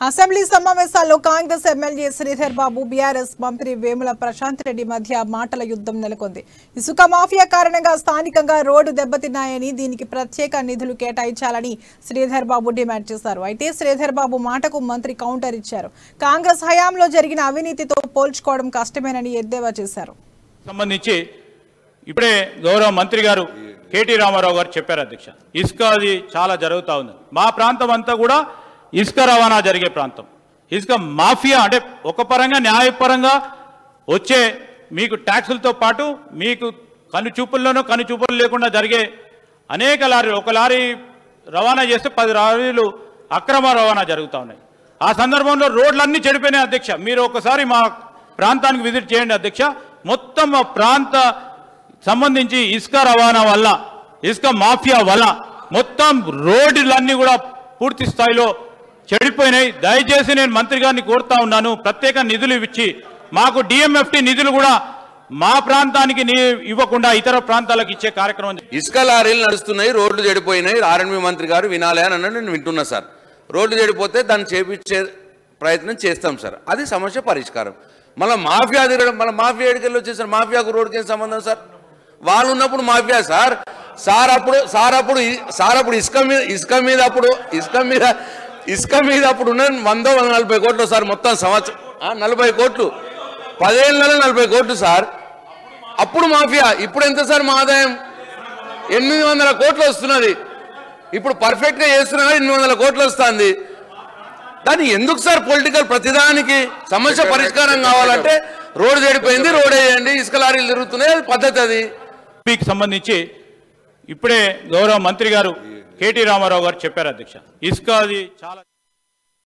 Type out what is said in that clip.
Assembly సమావేశాల్లో Congress MLA Sridhar Babu BRS మంత్రి వేముల ప్రశాంత్ రెడ్డి మధ్య మాటల యుద్ధం నెలకొంది. ఇసుక మాఫియా కారణంగా స్థానికంగా రోడ్డు దెబ్బతిన్నాయని దీనికి ప్రత్యేక నిధులు కేటాయించాలని శ్రీధర్ బాబు డిమాండ్ చేశారు. అయితే శ్రీధర్ బాబు మాటకు మంత్రి కౌంటర్ ఇచ్చారు. కాంగ్రెస్ హయాంలో జరిగిన అవినీతితో పోల్చుకోవడం కష్టమేనని ఎద్దేవా చేశారు. సంబంధించి ఇప్పుడే గౌరవ మంత్రి గారు కేటీ రామారావు గారు చెప్పారు అధ్యక్ష, ఇసుక అది చాలా జరుగుతూ ఉంది. మా ప్రాంతం అంతా కూడా ఇసుక రవాణా జరిగే ప్రాంతం. ఇసుక మాఫియా అంటే ఒక పరంగా న్యాయపరంగా వచ్చే మీకు ట్యాక్సులతో పాటు మీకు కనుచూపులు లేకుండా జరిగే అనేక లారీలు, ఒక లారీ రవాణా చేస్తే 10 లారీలు అక్రమ రవాణా జరుగుతూ ఉన్నాయి. ఆ సందర్భంలో రోడ్లన్నీ చెడిపోయినాయి అధ్యక్ష. మీరు ఒకసారి మా ప్రాంతానికి విజిట్ చేయండి అధ్యక్ష. మొత్తం మా ప్రాంత సంబంధించి ఇసుక రవాణా వల్ల, ఇసుక మాఫియా వల్ల మొత్తం రోడ్లన్నీ కూడా పూర్తి స్థాయిలో చెడిపోయినాయి. దయచేసి నేను మంత్రి గారిని కోరుతా ఉన్నాను, ప్రత్యేక నిధులు ఇచ్చి మాకు డిఎంఎఫ్టి నిధులు కూడా మా ప్రాంతానికి ఇవ్వకుండా ఇతర ప్రాంతాలకు ఇచ్చే కార్యక్రమం. ఇసుక లారీలు నడుస్తున్నాయి, రోడ్లు చెడిపోయినాయి. ఆర్ఎండ్బి మంత్రి గారు వినాలి అని అన్నట్టు నేను వింటున్నా సార్. రోడ్లు చెడిపోతే దాన్ని చేపించే ప్రయత్నం చేస్తాం సార్, అది సమస్య పరిష్కారం. మళ్ళీ మాఫియా తిరగడం, మళ్ళీ మాఫియా ఎడికెళ్ళి వచ్చేసారు. మాఫియాకు రోడ్డుకి ఏం సంబంధం సార్? వాళ్ళు ఉన్నప్పుడు మాఫియా సార్. అప్పుడు ఇసుక మీద అప్పుడు ఉన్న 140 కోట్లు సార్. మొత్తం సంవత్సరం 40 కోట్లు, 10 ఏళ్ళలో 40 కోట్లు సార్. అప్పుడు మాఫియా. ఇప్పుడు ఎంత సార్ మా ఆదాయం? 800 కోట్లు వస్తున్నది. ఇప్పుడు పర్ఫెక్ట్గా చేస్తున్నా 800 కోట్లు వస్తుంది. దాన్ని ఎందుకు సార్ పొలిటికల్? ప్రతిదానికి సమస్య పరిష్కారం కావాలంటే రోడ్డు చెడిపోయింది, రోడ్ వేయండి, ఇసుక లారీలు తిరుగుతున్నాయి, అది పద్ధతి. అది మీకు సంబంధించి ఇప్పుడే గౌరవ మంత్రి గారు కేటీ రామారావు గారు చెప్పారు అధ్యక్ష, ఇసుక అది చాలా